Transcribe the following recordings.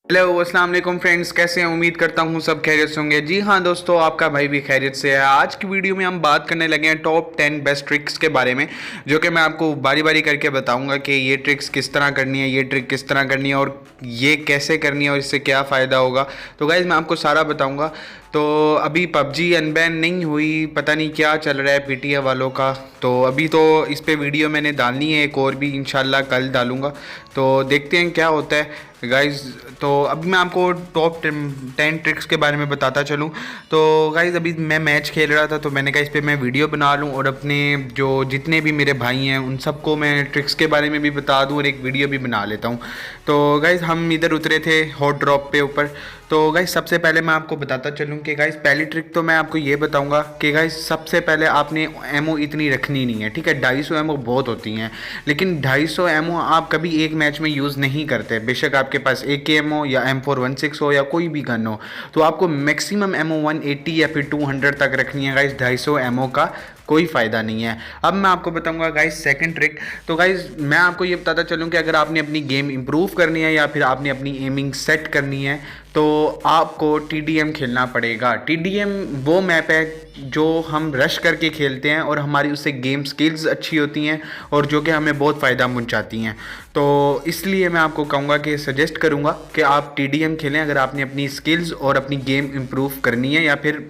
Hello अस्सलाम वालेकुम friends, कैसे हैं? उम्मीद करता हूँ सब खैरियत से होंगे। जी हाँ दोस्तों, आपका भाई भी खैरियत से है। आज की वीडियो में हम बात करने लगे हैं टॉप 10 बेस्ट ट्रिक्स के बारे में, जो कि मैं आपको बारी बारी करके बताऊंगा कि ये ट्रिक्स किस तरह करनी है, ये ट्रिक किस तरह करनी है और ये कैसे करनी है और इससे क्या फ़ायदा होगा। तो गाइज़ मैं आपको सारा बताऊँगा। तो अभी पबजी अनबैन नहीं हुई, पता नहीं क्या चल रहा है पीटीए वालों का। तो अभी तो इस पे वीडियो मैंने डालनी है, एक और भी इंशाल्लाह कल डालूँगा। तो देखते हैं क्या होता है गाइज़। तो अब मैं आपको टॉप 10 ट्रिक्स के बारे में बताता चलूँ। तो गाइज़ अभी मैं मैच खेल रहा था, तो मैंने कहा इस पर मैं वीडियो बना लूँ और अपने जो जितने भी मेरे भाई हैं उन सबको मैं ट्रिक्स के बारे में भी बता दूँ और एक वीडियो भी बना लेता हूँ। तो गाइज़ हम इधर उतरे थे हॉट ड्रॉप पे ऊपर। तो गाइज़ सबसे पहले मैं आपको बताता चलूँ कि गाइज़ पहली ट्रिक तो मैं आपको ये बताऊँगा कि गाइज़ सबसे पहले आपने एमओ इतनी रखनी नहीं है, ठीक है। 250 एमओ बहुत होती हैं, लेकिन 250 एमओ आप कभी एक मैच में यूज़ नहीं करते। बेशक आपके पास AK एमओ या M416 हो या कोई भी गन हो, तो आपको मैक्सिमम एमओ 180 या फिर 200 तक रखनी है गाइज़। 250 एमओ का कोई फ़ायदा नहीं है। अब मैं आपको बताऊंगा गाइज सेकंड ट्रिक। तो गाइज मैं आपको ये बताता चलूँ कि अगर आपने अपनी गेम इंप्रूव करनी है या फिर आपने अपनी एमिंग सेट करनी है, तो आपको TDM खेलना पड़ेगा। TDM वो मैप है जो हम रश करके खेलते हैं और हमारी उससे गेम स्किल्स अच्छी होती हैं और जो कि हमें बहुत फ़ायदा पहुंचाती हैं। तो इसलिए मैं आपको कहूँगा कि सजेस्ट करूँगा कि आप TDM खेलें अगर आपने अपनी स्किल्स और अपनी गेम इंप्रूव करनी है, या फिर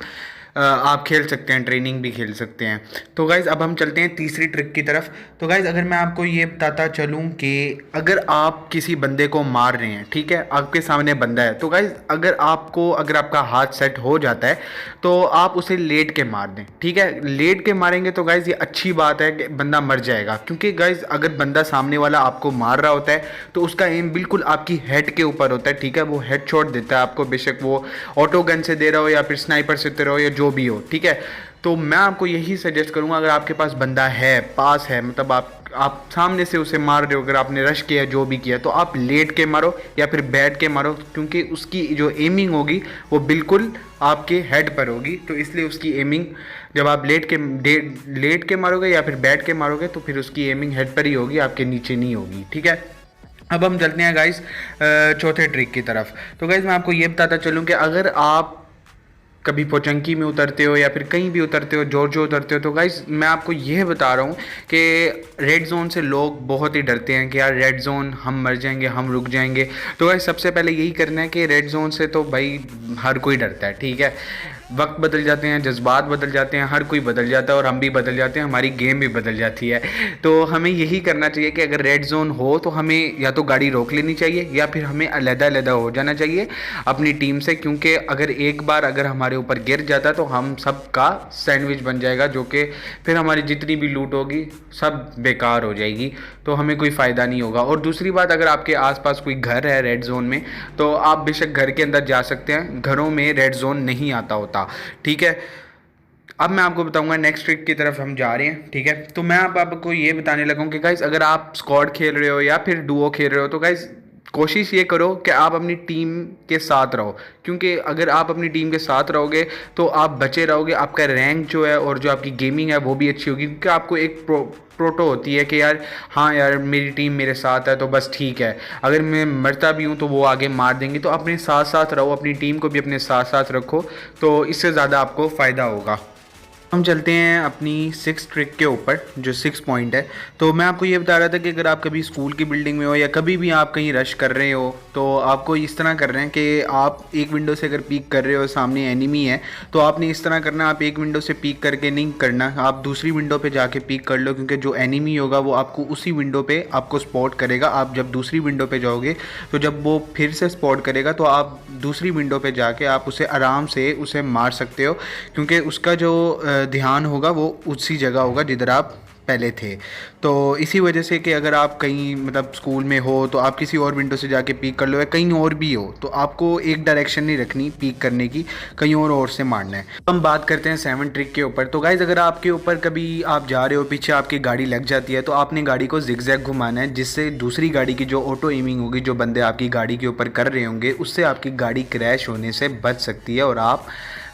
आप खेल सकते हैं, ट्रेनिंग भी खेल सकते हैं। तो गाइज़ अब हम चलते हैं तीसरी ट्रिक की तरफ। तो गाइज़ अगर मैं आपको ये बताता चलूँ कि अगर आप किसी बंदे को मार रहे हैं, ठीक है, आपके सामने बंदा है, तो गाइज़ अगर आपका हाथ सेट हो जाता है तो आप उसे लेट के मार दें, ठीक है। लेट के मारेंगे तो गाइज़ ये अच्छी बात है कि बंदा मर जाएगा, क्योंकि गाइज़ अगर बंदा सामने वाला आपको मार रहा होता है तो उसका एम बिल्कुल आपकी हेड के ऊपर होता है, ठीक है। वो हेड शॉट देता है आपको, बेशक वो ऑटो गन से दे रहा हो या फिर स्नाइपर से दे रहा हो या जो भी हो, ठीक है। तो मैं आपको यही सजेस्ट करूंगा, अगर आपके पास बंदा है, पास है, मतलब आप सामने से उसे मार रहे हो, अगर आपने रश किया जो भी किया, तो आप लेट के मारो या फिर बैठ के मारो, क्योंकि उसकी जो एमिंग होगी वो बिल्कुल आपके हेड पर होगी। तो इसलिए उसकी एमिंग जब आप लेट के मारोगे या फिर बैठ के मारोगे तो फिर उसकी एमिंग हेड पर ही होगी, आपके नीचे नहीं होगी, ठीक है। अब हम चलते हैं गाइस चौथे ट्रिक की तरफ। तो गाइस मैं आपको ये बताता चलूँ कि अगर आप कभी पोचंकी में उतरते हो या फिर कहीं भी उतरते हो, जॉर्जिया उतरते हो, तो गाइस मैं आपको यह बता रहा हूँ कि रेड जोन से लोग बहुत ही डरते हैं कि यार रेड जोन हम मर जाएंगे, हम रुक जाएंगे। तो गाइस सबसे पहले यही करना है कि रेड जोन से तो भाई हर कोई डरता है, ठीक है। वक्त बदल जाते हैं, जज्बात बदल जाते हैं, हर कोई बदल जाता है और हम भी बदल जाते हैं, हमारी गेम भी बदल जाती है। तो हमें यही करना चाहिए कि अगर रेड जोन हो तो हमें या तो गाड़ी रोक लेनी चाहिए या फिर हमें अलग-अलग हो जाना चाहिए अपनी टीम से, क्योंकि अगर एक बार अगर हमारे ऊपर गिर जाता है तो हम सब का सैंडविच बन जाएगा, जो कि फिर हमारी जितनी भी लूट होगी सब बेकार हो जाएगी, तो हमें कोई फ़ायदा नहीं होगा। और दूसरी बात, अगर आपके आसपास कोई घर है रेड जोन में, तो आप बेशक घर के अंदर जा सकते हैं, घरों में रेड जोन नहीं आता होता, ठीक है। अब मैं आपको बताऊंगा नेक्स्ट ट्रिक की तरफ हम जा रहे हैं, ठीक है। तो मैं आपको ये बताने लगा हूँ कि गाइस अगर आप स्क्वाड खेल रहे हो या फिर डुओ खेल रहे हो, तो गाइस कोशिश ये करो कि आप अपनी टीम के साथ रहो, क्योंकि अगर आप अपनी टीम के साथ रहोगे तो आप बचे रहोगे, आपका रैंक जो है और जो आपकी गेमिंग है वो भी अच्छी होगी, क्योंकि आपको एक प्रोटो होती है कि यार हाँ यार मेरी टीम मेरे साथ है तो बस ठीक है, अगर मैं मरता भी हूँ तो वो आगे मार देंगे। तो अपने साथ साथ रहो, अपनी टीम को भी अपने साथ साथ रखो, तो इससे ज़्यादा आपको फ़ायदा होगा। हम चलते हैं अपनी 6 ट्रिक के ऊपर, जो 6 पॉइंट है। तो मैं आपको ये बता रहा था कि अगर आप कभी स्कूल की बिल्डिंग में हो या कभी भी आप कहीं रश कर रहे हो, तो आपको इस तरह कर रहे हैं कि आप एक विंडो से अगर पीक कर रहे हो, सामने एनिमी है, तो आपने इस तरह करना, आप एक विंडो से पीक करके नहीं करना, आप दूसरी विंडो पे जाके पीक कर लो, क्योंकि जो एनिमी होगा वो आपको उसी विंडो पे आपको स्पॉट करेगा। आप जब दूसरी विंडो पे जाओगे तो जब वो फिर से स्पॉट करेगा तो आप दूसरी विंडो पे जाके आप उसे आराम से उसे मार सकते हो, क्योंकि उसका जो ध्यान होगा वो उसी जगह होगा जिधर आप पहले थे। तो इसी वजह से कि अगर आप कहीं मतलब स्कूल में हो तो आप किसी और विंडो से जाके पीक कर लो, या कहीं और भी हो तो आपको एक डायरेक्शन नहीं रखनी पीक करने की, कहीं और से मारना है। हम बात करते हैं 7 ट्रिक के ऊपर। तो गाइज अगर आपके ऊपर कभी आप जा रहे हो, पीछे आपकी गाड़ी लग जाती है, तो आपने गाड़ी को जिगजैग घुमाना है, जिससे दूसरी गाड़ी की जो ऑटो एमिंग होगी, जो बंदे आपकी गाड़ी के ऊपर कर रहे होंगे, उससे आपकी गाड़ी क्रैश होने से बच सकती है और आप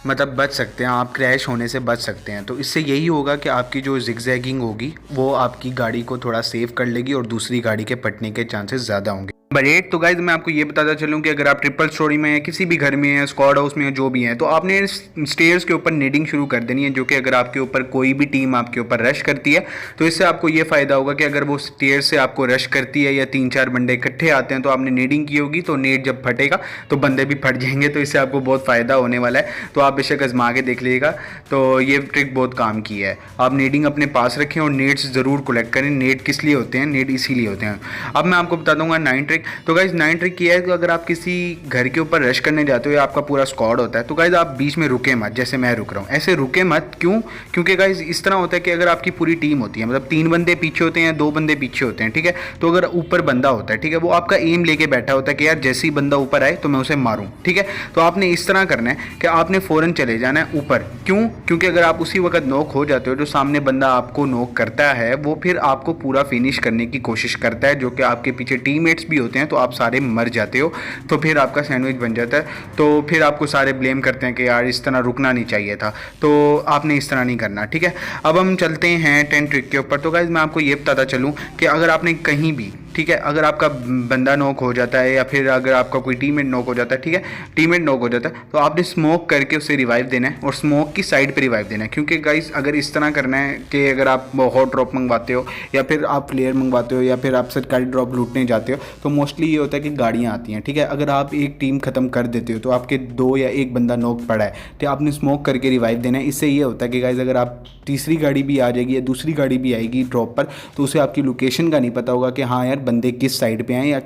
मतलब बच सकते हैं, आप क्रैश होने से बच सकते हैं। तो इससे यही होगा कि आपकी जो जिगजैगिंग होगी वो आपकी गाड़ी को थोड़ा सेव कर लेगी और दूसरी गाड़ी के पटने के चांसेस ज़्यादा होंगे। नंबर 8, तो गाइज मैं आपको ये बताता चलूँ कि अगर आप ट्रिपल स्टोरी में या किसी भी घर में है, स्क्वाड हाउस में है, जो भी है, तो आपने स्टेयर्स के ऊपर नेडिंग शुरू कर देनी है, जो कि अगर आपके ऊपर कोई भी टीम आपके ऊपर रश करती है तो इससे आपको ये फ़ायदा होगा कि अगर वो स्टेयर से आपको रश करती है या 3-4 बंदे इकट्ठे आते हैं तो आपने नेडिंग की होगी, तो नेट जब फटेगा तो बंदे भी फट जाएंगे, तो इससे आपको बहुत फ़ायदा होने वाला है। तो आप बेशक आजमा के देख लीजिएगा, तो ये ट्रिक बहुत काम की है। आप नेडिंग अपने पास रखें और नेट्स ज़रूर कलेक्ट करें। नेट किस लिए होते हैं? नेट इसीलिए होते हैं। अब मैं आपको बता दूंगा 9 ट्रिक। तो गाइज 9 ट्रिक किया है कि अगर आप किसी घर के ऊपर रश करने जाते हो या आपका पूरा स्क्वाड होता है तो गाइज आप बीच में रुके मत, जैसे मैं रुक रहा हूँ ऐसे रुके मत। क्यों? क्योंकि गाइज इस तरह होता है कि अगर आपकी पूरी टीम होती है, मतलब 3 बंदे पीछे होते हैं, 2 बंदे पीछे होते हैं, ठीक है, तो अगर ऊपर बंदा होता है, ठीक है, वो आपका एम लेके बैठा होता है कि यार जैसे ही बंदा ऊपर आए तो मैं उसे मारूं, ठीक है, तो आपने इस तरह करना है कि आपने फ़ौरन चले जाना है ऊपर। क्यों? क्योंकि अगर आप उसी वक्त नॉक हो जाते हो, जो सामने बंदा आपको नॉक करता है वो फिर आपको पूरा फिनिश करने की कोशिश करता है, जो कि आपके पीछे टीममेट्स भी होते हैं, तो आप सारे मर जाते हो, तो फिर आपका सैंडविच बन जाता है। तो फिर आपको सारे ब्लेम करते हैं कि यार इस तरह रुकना नहीं चाहिए था, तो आपने इस तरह नहीं करना, ठीक है। अब हम चलते हैं 10 ट्रिक के ऊपर। तो गाइज मैं आपको ये बताता चलूँ कि अगर आपने कहीं भी, ठीक है, अगर आपका बंदा नॉक हो जाता है या फिर अगर आपका कोई टीममेट नॉक हो जाता है, ठीक है, टीममेट नॉक हो जाता है, तो आपने स्मोक करके उसे रिवाइव देना है और स्मोक की साइड पे रिवाइव देना है। क्योंकि गाइस अगर इस तरह करना है कि अगर आप हॉट ड्रॉप मंगवाते हो या फिर आप प्लेयर मंगवाते हो या फिर आप सरकारी ड्रॉप लूटने जाते हो, तो मोस्टली ये होता है कि गाड़ियाँ आती हैं, ठीक है, अगर आप एक टीम ख़त्म कर देते हो तो आपके 2 या 1 बंदा नॉक पड़ा है, तो आपने स्मोक करके रिवाइव देना है। इससे ये होता है कि गाइस अगर आप तीसरी गाड़ी भी आ जाएगी या दूसरी गाड़ी भी आएगी ड्रॉप पर, तो उसे आपकी लोकेशन का नहीं पता होगा कि हाँ यार बंदे किस साइड पे हैं, या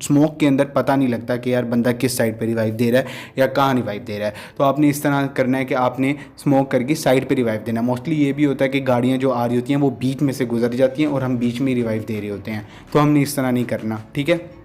स्मोक के अंदर पता नहीं लगता कि यार बंदा किस साइड पे रिवाइव दे रहा है या कहाँ रिवाइव दे रहा है। तो आपने इस तरह करना है कि आपने स्मोक करके साइड पे रिवाइव देना। मोस्टली ये भी होता है कि गाड़ियाँ जो आ रही होती हैं वो बीच में से गुजर जाती हैं और हम बीच में रिवाइव दे रहे होते हैं, तो हमने इस तरह नहीं करना, ठीक है।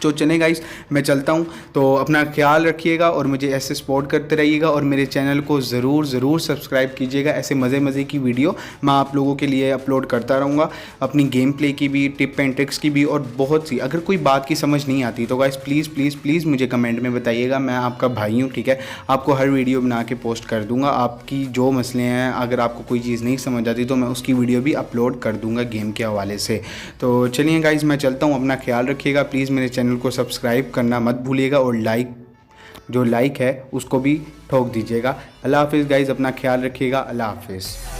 तो चलें गाइस, मैं चलता हूँ, तो अपना ख्याल रखिएगा और मुझे ऐसे सपोर्ट करते रहिएगा और मेरे चैनल को ज़रूर सब्सक्राइब कीजिएगा। ऐसे मज़े की वीडियो मैं आप लोगों के लिए अपलोड करता रहूँगा, अपनी गेम प्ले की भी, टिप एंड ट्रिक्स की भी, और बहुत सी। अगर कोई बात की समझ नहीं आती तो गाइस प्लीज़ मुझे कमेंट में बताइएगा। मैं आपका भाई हूँ, ठीक है, आपको हर वीडियो बना के पोस्ट कर दूँगा। आपकी जो मसले हैं, अगर आपको कोई चीज़ नहीं समझ आती तो मैं उसकी वीडियो भी अपलोड कर दूँगा गेम के हवाले से। तो चलिए गाइस, मैं चलता हूँ, अपना ख्याल रखिएगा। प्लीज़ मेरे चैनल को सब्सक्राइब करना मत भूलिएगा और लाइक है उसको भी ठोक दीजिएगा। अल्लाह हाफिज़ गाइज़, अपना ख्याल रखिएगा। अल्लाह हाफिज़।